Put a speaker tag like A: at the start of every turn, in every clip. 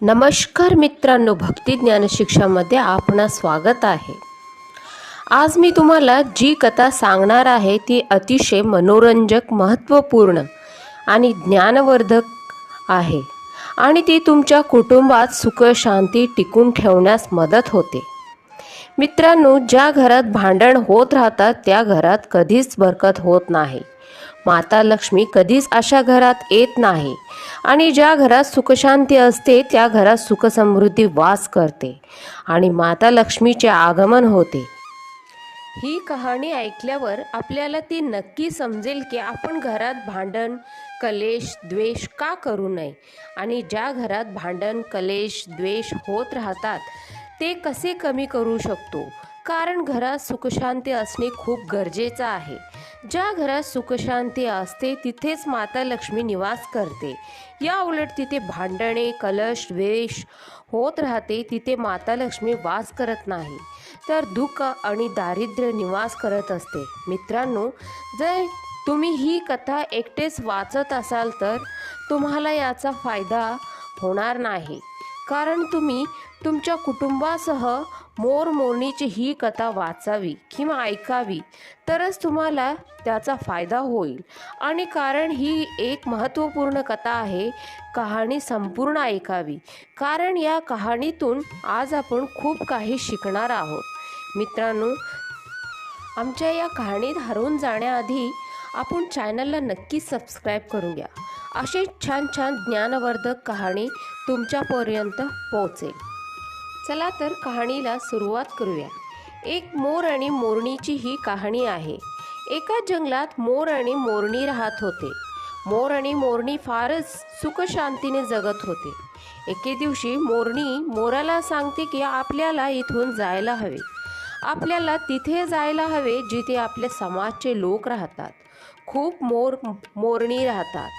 A: नमस्कार मित्रांनो, भक्ती ज्ञानशिक्षामध्ये आपणा स्वागत आहे। आज मी तुम्हाला जी कथा सांगणार आहे ती अतिशय मनोरंजक, महत्त्वपूर्ण आणि ज्ञानवर्धक आहे आणि ती तुमच्या कुटुंबात सुख शांती टिकून ठेवण्यास मदत होते। मित्रांनो, ज्या घरात भांडण होत राहतात त्या घरात कधीच बरकत होत नाही। माता लक्ष्मी कधीच अशा घरात येत नाही आणि ज्या घरात सुखशांती असते त्या घरात सुख समृद्धी वास करते आणि माता लक्ष्मीचे आगमन होते। ही कहाणी ऐकल्यावर आपल्याला ती नक्की समजेल की आपण घरात भांडण, कलेश, द्वेष का करू नये आणि ज्या घरात भांडण, कलेश, द्वेष होत राहतात ते कसे कमी करू शकतो। कारण घरात सुखशांती असणे खूप गरजेचे आहे। ज्या घरात सुखशांती असते तिथेच माता लक्ष्मी निवास करते। या उलट तिथे भांडणे, कलश, द्वेष होत राहते तिथे माता लक्ष्मी वास करत नाही, तर दुःख आणि दारिद्र्य निवास करत असते। मित्रांनो, जर तुम्ही ही कथा एकटेच वाचत असाल तर तुम्हाला याचा फायदा होणार नाही, कारण तुम्ही तुमच्या कुटुंबासह मोरमोरणीची ही कथा वाचावी किंवा ऐकावी तरच तुम्हाला त्याचा फायदा होईल। आणि कारण ही एक महत्त्वपूर्ण कथा आहे, कहाणी संपूर्ण ऐकावी, कारण या कहाणीतून आज आपण खूप काही शिकणार आहोत। मित्रांनो, आमच्या या कहाणीत हरवून जाण्याआधी आपण चॅनलला नक्की सबस्क्राईब करून घ्या। असे छान छान ज्ञानवर्धक कहाणी तुमच्यापर्यंत पोहोचेल। चला तर कहाणीला सुरुवात करूया। एक मोर आणि मोरणीची ही कहाणी आहे। एका जंगलात मोर आणि मोरणी राहत होते। मोर आणि मोरणी फारच सुखशांतीने जगत होते। एके दिवशी मोरणी मोराला सांगते की आपल्याला इथून जायला हवे, आपल्याला तिथे जायला हवे जिथे आपल्या समाजचे लोक राहतात, खूप मोरणी राहतात,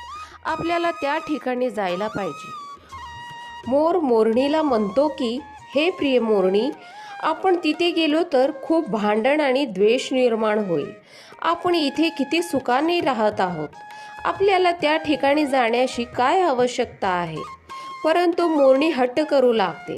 A: आपल्याला त्या ठिकाणी जायला पाहिजे। मोर मोरणीला म्हणतो की हे प्रिय मोरणी, आपण तिथे गेलो तर खूप भांडण आणि द्वेष निर्माण होईल। आपण इथे किती सुखाने राहत आहोत, आपल्याला त्या ठिकाणी जाण्याची काय आवश्यकता आहे। परंतु मोरणी हट्ट करू लागते,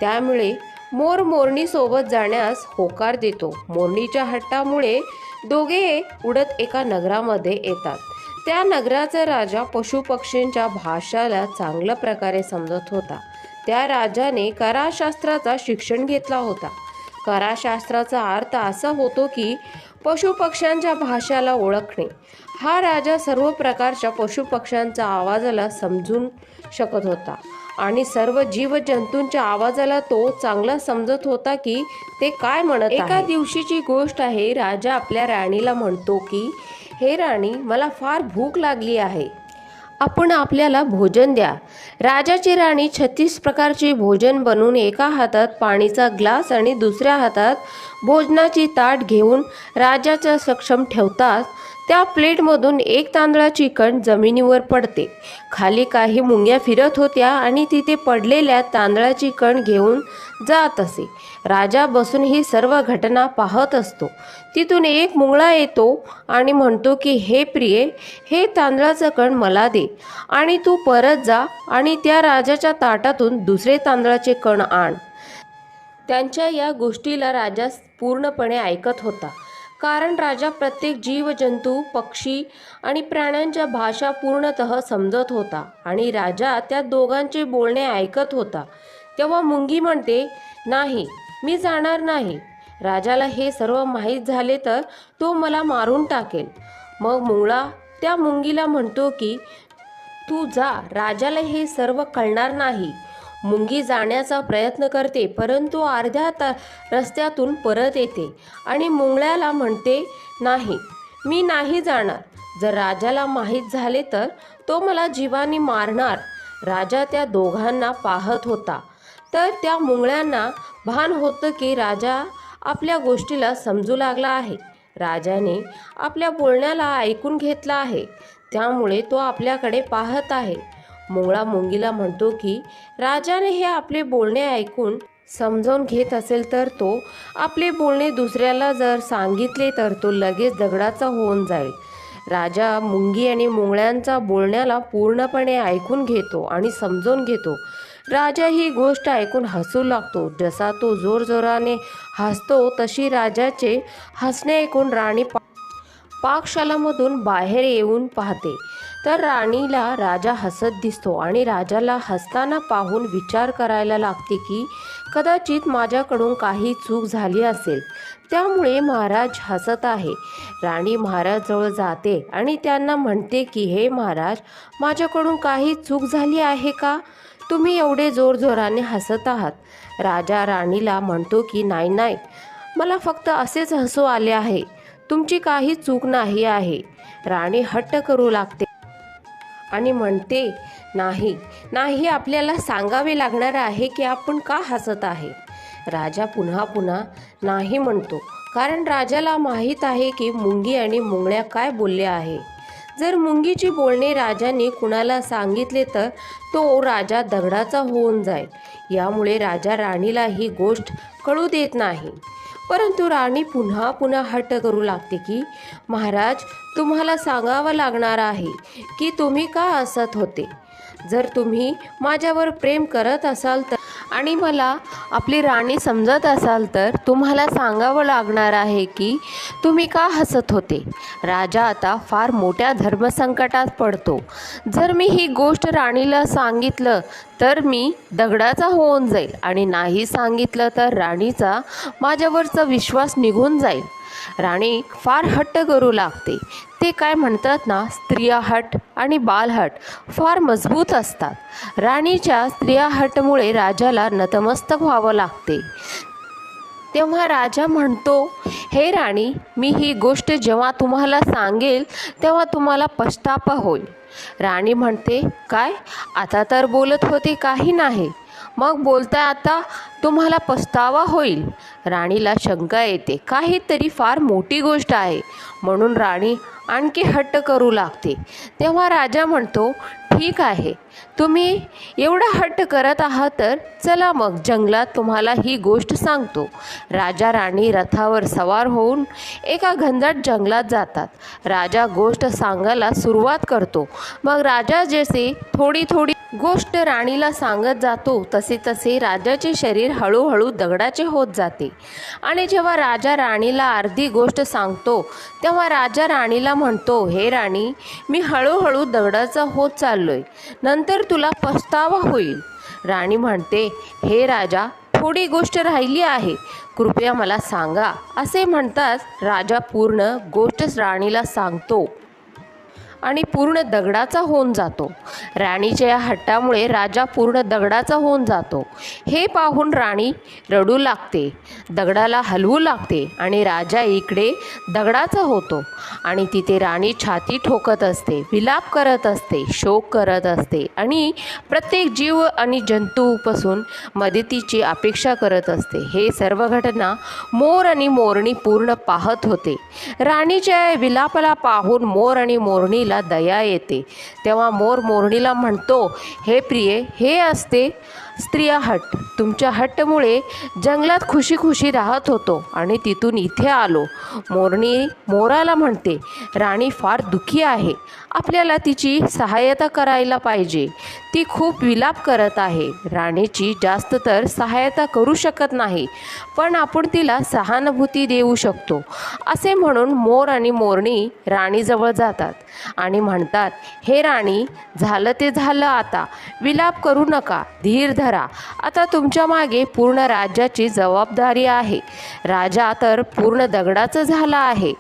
A: त्यामुळे मोर मोरणी सोबत जाण्यास होकार देतो। मोरणीच्या हट्टामुळे दोघे उडत एका नगरामध्ये येतात। त्या नगराचा राजा पशुपक्ष्यांच्या भाषाला चांगल्या प्रकारे समजत होता। त्या राजाने कराशास्त्राचा शिक्षण घेतला होता। कराशास्त्राचा अर्थ असा होतो की पशुपक्ष्यांच्या भाषाला ओळखणे। हा राजा सर्व प्रकारच्या पशुपक्ष्यांच्या आवाजाला समजून शकत होता आणि सर्व जीवजंतूंच्या आवाजाला तो चांगला समजत होता की ते काय म्हणत आहे। एका दिवशीची गोष्ट आहे। राजा आपल्या राणीला म्हणतो की हे राणी, मला फार भूक लागली आहे, आपण आपल्याला भोजन द्या। राजाची राणी 36 प्रकारचे भोजन बनवून एका हातात पाणीचा ग्लास आणि दुसऱ्या हातात भोजनाची ताट घेऊन राजाच्या सक्षम ठेवतात। त्या प्लेटमधून एक तांदळाची कण जमिनीवर पडते। खाली काही मुंग्या फिरत होत्या आणि तिथे पडलेल्या तांदळाची कण घेऊन जात असे। राजा बसून ही सर्व घटना पाहत असतो। तिथून एक मुंगळा येतो आणि म्हणतो की हे प्रिये, हे तांदळाचं कण मला दे आणि तू परत जा आणि त्या राजाच्या ताटातून दुसरे तांदळाचे कण आण। त्यांच्या या गोष्टीला राजा पूर्णपणे ऐकत होता, कारण राजा प्रत्येक जीवजंतू, पक्षी आणि प्राण्यांच्या भाषा पूर्णतः समजत होता आणि राजा त्या दोघांचे बोलणे ऐकत होता। तेव्हा मुंगी म्हणते, नाही, मी जाणार नाही, राजाला हे सर्व माहीत झाले तर तो मला मारून टाकेल। मग मुंगळा त्या मुंगीला म्हणतो की तू जा, राजाला हे सर्व कळणार नाही। मुंगी जाण्याचा प्रयत्न करते, परंतु अर्ध्या रस्त्यातून परत येते आणि मुंगळ्याला म्हणते, नाही, मी नाही जाणार, जर राजाला माहीत झाले तर तो मला जीवाने मारणार। राजा त्या दोघांना पाहत होता, तर त्या मुंगळ्यांना भान होतं की राजा आपल्या गोष्टीला समजू लागला आहे। राजाने आपल्या बोलण्याला ऐकून घेतला आहे, त्यामुळे तो आपल्याकडे पाहत आहे। मुंगळा मुंगीला म्हणतो की राजाने हे आपले बोलणे ऐकून समजावून घेत असेल तर तो आपले बोलणे दुसऱ्याला जर सांगितले तर तो लगेच दगडाचा होऊन जाईल। राजा मुंगी आणि मुंगळ्यांचा बोलण्याला पूर्णपणे ऐकून घेतो आणि समजून घेतो. राजा ही गोष्ट ऐकून हसू लागतो. जसा तो जोरजोराने हसतो तशी राजाचे हसणे ऐकून राणी पाकशालामधून बाहेर येऊन पाहते, तर राणीला राजा हसत दिसतो आणि राजाला हसताना पाहून विचार करायला लागते की कदाचित माझ्याकडून काही चूक झाली असेल, त्यामुळे महाराज हसत आहे. राणी महाराजजवळ जाते आणि त्यांना म्हणते की हे महाराज, माझ्याकडून काही चूक झाली आहे का? तुम्ही एवढे जोरजोराने हसत आहात. राजा राणीला म्हणतो की नाही नाही, मला फक्त असेच हसू आले आहे, तुमची काही चूक नाही आहे. राणी हट्ट करू लागते आणि म्हणते नाही नाही, आपल्याला सांगावे लागणार आहे की आपण का हसत आहे. राजा पुन्हा पुन्हा नाही म्हणतो, कारण राजाला माहीत आहे की मुंगी आणि मुंगळ्या काय बोलले आहे. जर मुंगीची बोलणे राजाने कुणाला सांगितले तर तो राजा दगडाचा होऊन जाईल. यामुळे राजा राणीला ही गोष्ट कळू देत नाही. परंतु राणी पुन्हा पुन्हा हट्ट करू लागते की महाराज, तुम्हाला सांगावं लागणार आहे की तुम्ही का हसत होते. जर तुम्ही माझ्यावर प्रेम करत असाल तर आणि मला आपली राणी समजत असाल तर तुम्हाला सांगावं लागणार आहे की तुम्ही का हसत होते. राजा आता फार मोठ्या धर्मसंकटात पडतो. जर मी ही गोष्ट राणीला सांगितलं तर मी दगडाचा होऊन जाईल आणि नाही सांगितलं तर राणीचा माझ्यावरचा विश्वास निघून जाईल. राणी फार हट्ट करू लागते. ते काय म्हणतात ना, स्त्रिया हट आणि बालहट फार मजबूत असतात. राणीच्या स्त्रिया हटमुळे राजाला नतमस्तक व्हावं लागते. तेव्हा राजा म्हणतो, हे राणी, मी ही गोष्ट जेव्हा तुम्हाला सांगेल तेव्हा तुम्हाला पश्चाताप होईल. राणी म्हणते, काय, आता तर बोलत होते काही नाही, मग बोलताय आता तुम्हाला पछतावा होईल. राणीला शंका येते, काहीतरी फार मोठी गोष्ट आहे, म्हणून राणी आणखी हट्ट करू लागते. तेव्हा राजा म्हणतो, ठीक आहे, तुम्ही एवढा हट्ट करत आहात तर चला मग जंगलात तुम्हाला ही गोष्ट सांगतो. राजा राणी रथावर सवार होऊन एका घनदाट जंगलात जातात. राजा गोष्ट सांगायला सुरुवात करतो. मग राजा जसे थोडी थोडी गोष्ट राणीला सांगत जातो तसे तसे राजाचे शरीर हळूहळू दगडाचे होत जाते. आणि जेव्हा राजा राणीला अर्धी गोष्ट सांगतो तेव्हा राजा राणीला म्हणतो, हे राणी, मी हळूहळू दगडाचा होत चाललोय, नंतर तुला पछतावा होईल. राणी म्हणते, हे राजा, थोडी गोष्ट राहिली आहे, कृपया मला सांगा. असे म्हणताच राजा पूर्ण गोष्ट राणीला सांगतो आणि पूर्ण दगडाचा होऊन जातो. राणीच्या या हट्टामुळे राजा पूर्ण दगडाचा होऊन जातो. हे पाहून राणी रडू लागते, दगडाला हलवू लागते आणि राजा इकडे दगडाचा होतो. आणि तिथे राणी छाती ठोकत असते, विलाप करत असते, शोक करत असते आणि प्रत्येक जीव आणि जंतूपासून मदतीची अपेक्षा करत असते. हे सर्व घटना मोर आणि मोरणी पूर्ण पाहत होते. राणीच्या विलापाला पाहून मोर आणि मोरणीला दया येते. तेव्हा मोर मोरणीला म्हणतो, हे प्रिये, हे असते स्त्रिया हट. तुमच्या हट्टमुळे जंगलात खुशी खुशी राहत होतो आणि तिथून इथे आलो. मोरणी मोराला म्हणते, राणी फार दुःखी आहे, आपल्याला तिची सहायता करायला पाहिजे. ती खूप विलाप करत आहे. राणीची जास्त तर सहायता करू शकत नाही, पण आपण तिला सहानुभूती देऊ शकतो. असे म्हणून मोर आणि मोरणी राणीजवळ जातात आणि म्हणतात, हे राणी, झालं ते झालं, आता विलाप करू नका, धीर धरा. आता तुमच्या मागे पूर्ण राज्याची जबाबदारी आहे. राजा तर पूर्ण दगडाचा झाला आहे,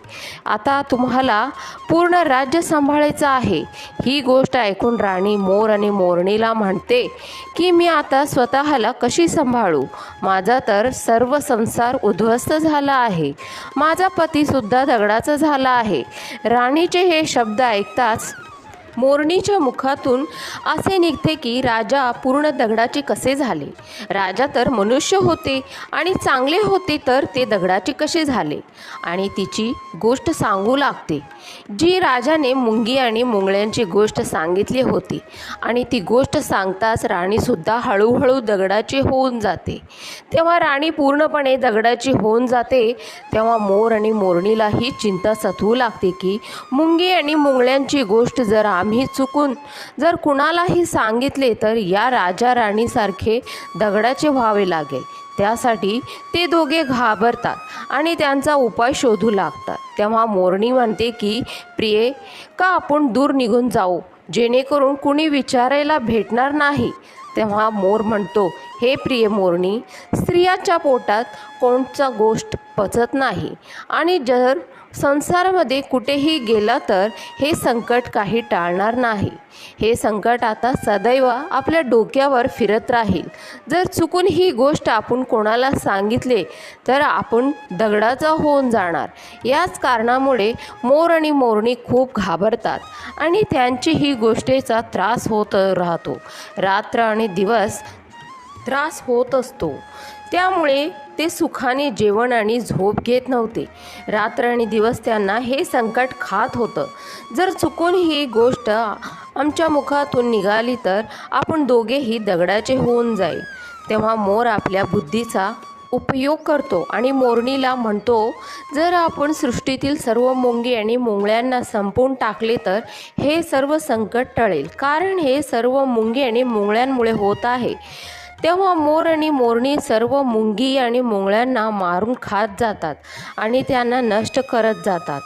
A: आता तुम्हाला पूर्ण राज्य सांभाळायचं आहे. ही गोष्ट ऐकून राणी मोर आणि मोरणीला म्हणते की मी आता स्वतःला कशी सांभाळू. माझा तर सर्व संसार उद्ध्वस्त झाला आहे, माझा पतीसुद्धा दगडाचा झाला आहे. राणीचे हे शब्द ऐकताच मोरणीच्या मुखातून असे निघते की राजा पूर्ण दगडाचे कसे झाले. राजा तर मनुष्य होते आणि चांगले होते, तर ते दगडाचे कसे झाले. आणि तिची गोष्ट सांगू लागते, जी राजाने मुंगी आणि मुंगळ्यांची गोष्ट सांगितली होती. आणि ती गोष्ट सांगताच राणीसुद्धा हळूहळू दगडाची होऊन जाते. तेव्हा राणी पूर्णपणे दगडाची होऊन जाते. तेव्हा मोर आणि मोरणीला ही चिंता सतवू लागते की मुंगी आणि मुंगळ्यांची गोष्ट जर आम्ही चुकून जर कुणालाही सांगितले तर या राजा राणीसारखे दगडाचे व्हावे लागेल. त्यासाठी ते दोघे घाबरतात आणि त्यांचा उपाय शोधू लागतात. तेव्हा मोरणी म्हणते की प्रिये, का आपण दूर निघून जाऊ, जेणेकरून कुणी विचारायला भेटणार नाही. तेव्हा मोर म्हणतो, हे प्रिय मोरणी, स्त्रियाच्या पोटात कोणता गोष्ट पचत नाही आणि जर संसारामध्ये कुठेही गेला तर हे संकट काही टाळणार नाही. हे संकट आता सदैव आपल्या डोक्यावर फिरत राहील. जर चुकून ही गोष्ट आपण कोणाला सांगितले तर आपण दगडाचा होऊन जाणार. याच कारणामुळे मोर आणि मोरणी खूप घाबरतात आणि त्यांची ही गोष्टीचा त्रास होत राहतो. रात्र आणि दिवस त्रास होत असतो. त्यामुळे ते सुखाने जेवण आणि झोप घेत नव्हते. रात्र आणि दिवस त्यांना हे संकट खात होतं. जर चुकून ही गोष्ट आमच्या मुखातून निघाली तर आपण दोघेही दगडाचे होऊन जाईल. तेव्हा मोर आपल्या बुद्धीचा उपयोग करतो आणि मोरणीला म्हणतो, जर आपण सृष्टीतील सर्व मुंगी आणि मुंगळ्यांना संपवून टाकले तर हे सर्व संकट टळेल, कारण हे सर्व मुंगी आणि मुंगळ्यांमुळे होत आहे. तेव्हा मोर आणि मोरणी सर्व मुंगी आणि मुंगळ्यांना मारून खात जातात आणि त्यांना नष्ट करत जातात.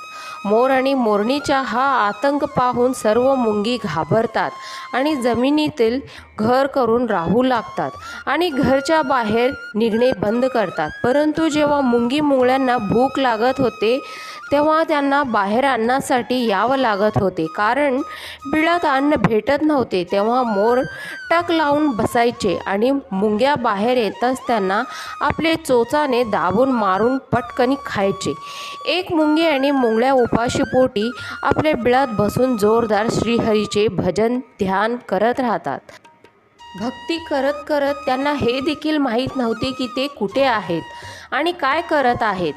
A: मोर आणि मोरणीचा हा आतंक पाहून सर्व मुंगी घाबरतात आणि जमिनीतील घर करून राहू लागतात आणि घरच्या बाहेर निघणे बंद करतात. परंतु जेव्हा मुंगी मुंगळ्यांना भूक लागत होते तेव्हा त्यांना बाहेर अन्नासाठी यावं लागत होते, कारण बिळात अन्न भेटत नव्हते. तेव्हा मोर टक लावून बसायचे आणि मुंग्या बाहेर येताच त्यांना आपले चोचाने दाबून मारून पटकनी खायचे. एक मुंगी आणि मुंगळ्या उपाशीपोटी आपल्या बिळात बसून जोरदार श्रीहरीचे भजन ध्यान करत राहतात. भक्ती करत करत त्यांना हे देखील माहीत नव्हते की ते कुठे आहेत आणि काय करत आहेत.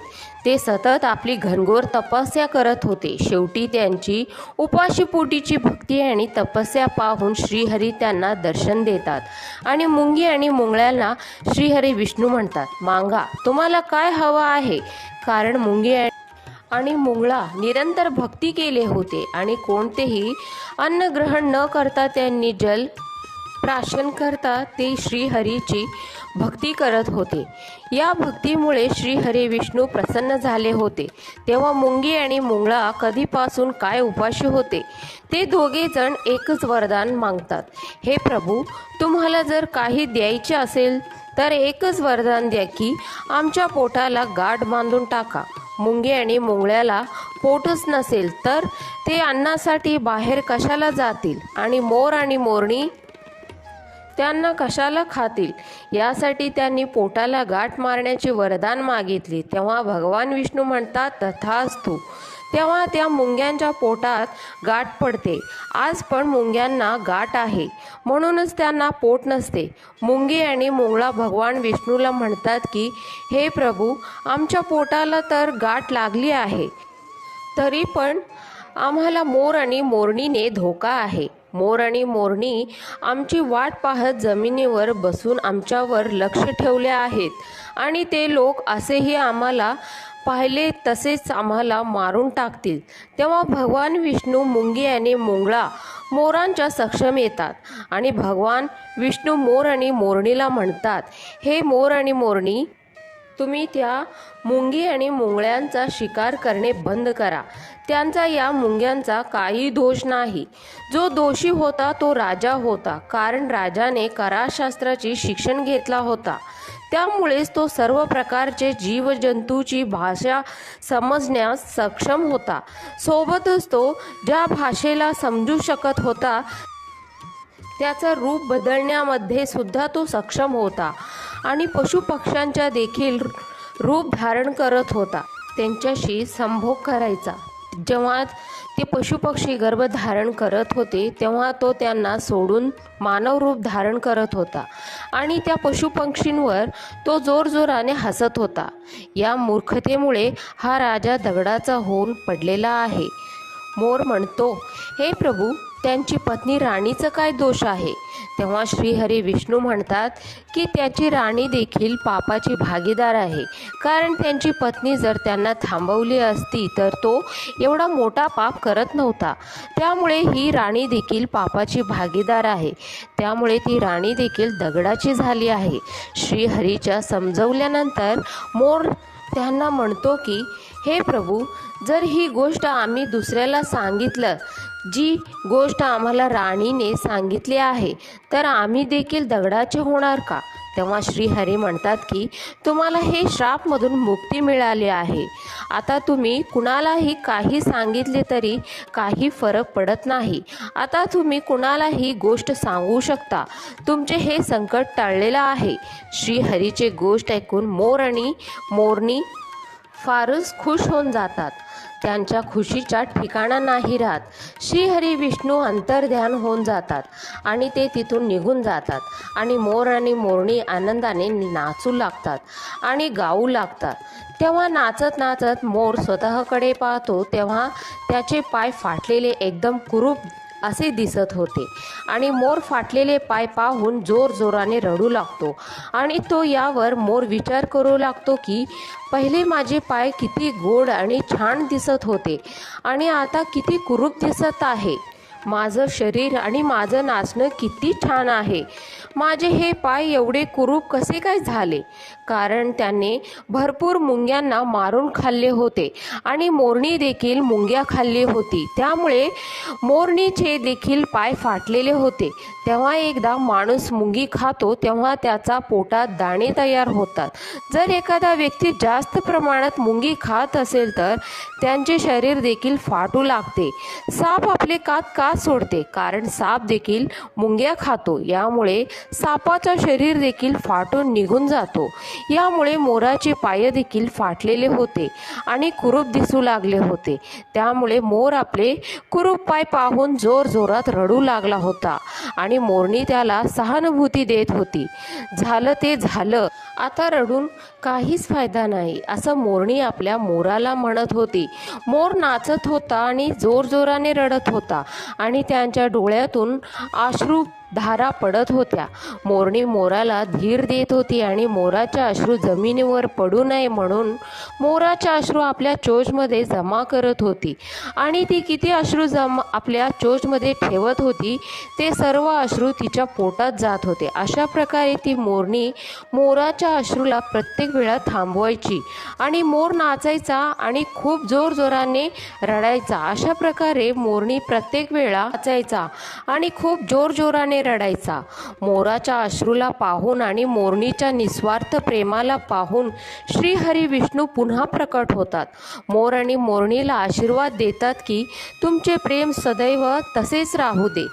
A: ते सतत आपली घनघोर तपस्या करत होते. शेवटी त्यांची उपाशीपोटीची भक्ती आणि तपस्या पाहून श्रीहरी त्यांना दर्शन देतात आणि मुंगी आणि मुंगळ्यांना श्रीहरी विष्णू म्हणतात, मागा तुम्हाला काय हवं आहे. कारण मुंगी आणि मुंगळा निरंतर भक्ती केले होते आणि कोणतेही अन्न ग्रहण न करता त्यांनी जल प्राशन करता ते श्रीहरीची भक्ती करत होते. या भक्तीमुळे श्रीहरी विष्णू प्रसन्न झाले होते. तेव्हा मुंगी आणि मुंगळा कधीपासून काय उपाशी होते. ते दोघे जण एकच वरदान मागतात, हे प्रभू, तुम्हाला जर काही द्यायचे असेल तर एकच वरदान द्या की आमच्या पोटाला गाठ बांधून टाका. मुंगी आणि मुंगळ्याला पोटच नसेल तर ते अन्नासाठी बाहेर कशाला जातील आणि मोर आणि मोरणी त्यांना कशाला खातील. यासाठी त्यांनी पोटाला गाठ मारण्याचे वरदान मागितले. तेव्हा भगवान विष्णू म्हणतात, तथास्तु. तेव्हा त्या मुंग्यांच्या पोटात गाठ पडते. आज पण मुंग्यांना गाठ आहे, म्हणूनच त्यांना पोट नसते. मुंगी आणि मुंगळा भगवान विष्णूला म्हणतात की हे प्रभू, आमच्या पोटाला तर गाठ लागली आहे, तरी पण आम्हाला मोर आणि मोरणीने धोका आहे. मोर आणि मोरणी आमची वाट पाहत जमिनीवर बसून आमच्यावर लक्ष ठेवले आहेत आणि ते लोक असेही आम्हाला पाहिले तसेच आम्हाला मारून टाकतील. तेव्हा भगवान विष्णू मुंगी आणि मुंगळा मोरांच्या सक्षम येतात आणि भगवान विष्णू मोर आणि मोरणीला म्हणतात, हे मोर आणि मोरणी, तुम्ही त्या मुंगी आणि मुंगळ्यांचा शिकार करणे बंद करा. त्यांचा या मुंग्यांचा काही दोष नाही. जो दोषी होता तो राजा होता, कारण राजाने कराशास्त्राची शिक्षण घेतला होता. त्यामुळेच तो सर्व प्रकारचे जीवजंतूची भाषा समजण्यास सक्षम होता. सोबतच तो ज्या भाषेला समजू शकत होता त्याचं रूप बदलण्यामध्ये सुद्धा तो सक्षम होता आणि पशुपक्ष्यांच्या देखील रूप धारण करत होता. त्यांच्याशी संभोग करायचा. जेव्हा ते पशुपक्षी गर्भधारण करत होते तेव्हा तो त्यांना सोडून मानव रूप धारण करत होता आणि त्या पशुपक्षींवर तो जोरजोराने हसत होता. या मूर्खतेमुळे हा राजा दगडाचा होऊन पडलेला आहे. मोर म्हणतो, हे प्रभू, त्यांची पत्नी राणीचं काय दोष आहे? तेव्हा श्रीहरी विष्णू म्हणतात की त्याची राणी देखील पापाची भागीदार आहे, कारण त्यांची पत्नी जर त्यांना थांबवली असती तर तो एवढा मोठा पाप करत नव्हता. त्यामुळे ही राणी देखील पापाची भागीदार आहे. त्यामुळे ती राणी देखील दगडाची झाली आहे. श्रीहरीच्या समजवल्यानंतर मोर त्यांना म्हणतो की, हे प्रभू, जर ही गोष्ट आम्ही दुसऱ्याला सांगितलं, जी गोष्ट आम्हाला राणीने सांगितली आहे, तर आम्ही देखील दगडाचे होणार का? तेव्हा श्रीहरी म्हणतात की तुम्हाला हे श्रापमधून मुक्ती मिळाली आहे. आता तुम्ही कुणालाही काही सांगितले तरी काही फरक पडत नाही. आता तुम्ही कुणालाही गोष्ट सांगू शकता. तुमचे हे संकट टाळलेलं आहे. श्रीहरीचे गोष्ट ऐकून मोर आणि मोरणी फारच खुश होऊन जातात. त्यांच्या खुशीच्या ठिकाणा नाही राहत. श्रीहरी विष्णू अंतर्ध्यान होऊन जातात आणि ते तिथून निघून जातात आणि मोर आणि मोरणी आनंदाने नाचू लागतात आणि गाऊ लागतात. तेव्हा नाचत नाचत मोर स्वतःकडे पाहतो तेव्हा त्याचे पाय फाटलेले एकदम कुरूप असे दिसत होते आणि मोर फाटलेले पाय पाहून जोरजोराने रडू लागतो आणि तो यावर मोर विचार करू लागतो की पहिले माझे पाय किती गोड आणि छान दिसत होते आणि आता किती कुरूप दिसत आहे. माझं शरीर आणि माझं नाचणं किती छान आहे. माझे हे पाय एवढे कुरूप कसे काय झाले? कारण त्याने भरपूर मुंग्यांना मारून खाल्ले होते आणि मोरणी देखील मुंग्या खाल्ली होती. त्यामुळे मोरणीचे देखील पाय फाटलेले होते. तेव्हा एकदा माणूस मुंगी खातो तेव्हा त्याचा पोटात दाणे तयार होतात. जर एखादा व्यक्ती जास्त प्रमाणात मुंगी खात असेल तर त्यांचे शरीर देखील फाटू लागते. साप आपले कात का सोडते? कारण साप देखील मुंग्या खातो. यामुळे सापाचं शरीर देखील फाटून निघून जातो. यामुळे मोराचे पाय देखील फाटलेले होते आणि कुरूप दिसू लागले होते. त्यामुळे मोर आपले कुरूप पाय पाहून जोरजोरात रडू लागला होता आणि मोरणी त्याला सहानुभूती देत होती. झालं ते झालं, आता रडून काहीच फायदा नाही, असं मोरणी आपल्या मोराला म्हणत होती. मोर नाचत होता आणि जोरजोराने रडत होता आणि त्यांच्या डोळ्यातून अश्रू धारा पडत होत्या. मोरणी मोराला धीर देत होती आणि मोराच्या अश्रू जमिनीवर पडू नये म्हणून मोराच्या अश्रू आपल्या चोचमध्ये जमा करत होती आणि ती किती अश्रू आपल्या चोचमध्ये ठेवत होती ते सर्व अश्रू तिच्या पोटात जात होते. अशा प्रकारे ती मोरणी मोराच्या अश्रूला प्रत्येक वेळा थांबवायची आणि मोर नाचायचा आणि खूप जोरजोराने रडायचा. अशा प्रकारे मोरणी प्रत्येक वेळा नाचायचा आणि खूप जोरजोराने रडायचा. मोराच्या अश्रूला पाहून आणि मोरणीच्या निस्वार्थ प्रेमाला पाहून श्रीहरी विष्णू पुन्हा प्रकट होतात. मोर आणि मोरणीला आशीर्वाद देतात की तुमचे प्रेम सदैव तसेच राहू दे.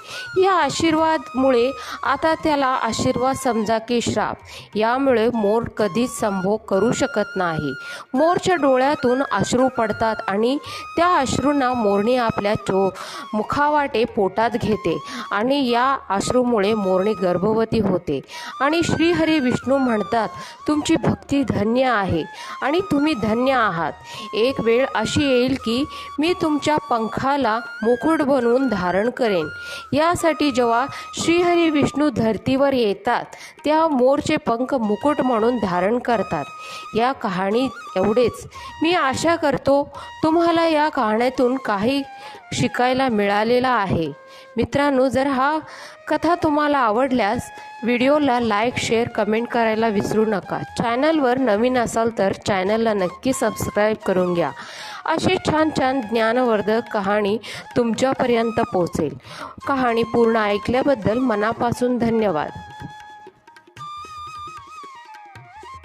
A: या आशीर्वादमुळे आता त्याला आशीर्वाद समजा की श्राप. यामुळे मोर कधीच संभोग करू शकत नाही. मोरच्या डोळ्यातून अश्रू पडतात आणि त्या अश्रूंना मोरणी आपल्या मुखावाटे पोटात घेते आणि या अश्रूमुळे मोरणी गर्भवती होते आणि श्रीहरी विष्णू म्हणतात, तुमची भक्ती धन्य आहे आणि तुम्ही धन्य आहात. एक वेळ अशी येईल की मी तुमच्या पंखाला मुकुट बनवून धारण करेन. यासाठी जेव्हा श्रीहरी विष्णू धर्तीवर येतात तेव्हा मोरचे पंख मुकुट म्हणून धारण करतात. या कहाणीत एवढेच. मी आशा करतो तुम्हाला या कहाणीतून काही शिकायला मिळालेला आहे. मित्रांनो, जर हा कथा तुम्हाला आवडल्यास व्हिडिओला लाईक, शेअर, कमेंट करायला विसरू नका. चॅनलवर नवीन असाल तर चॅनलला नक्की सबस्क्राईब करून घ्या. असे छान छान ज्ञानवर्धक कहाणी तुमच्यापर्यंत पोहोचेल. कहाणी पूर्ण ऐकल्याबद्दल मनापासून धन्यवाद.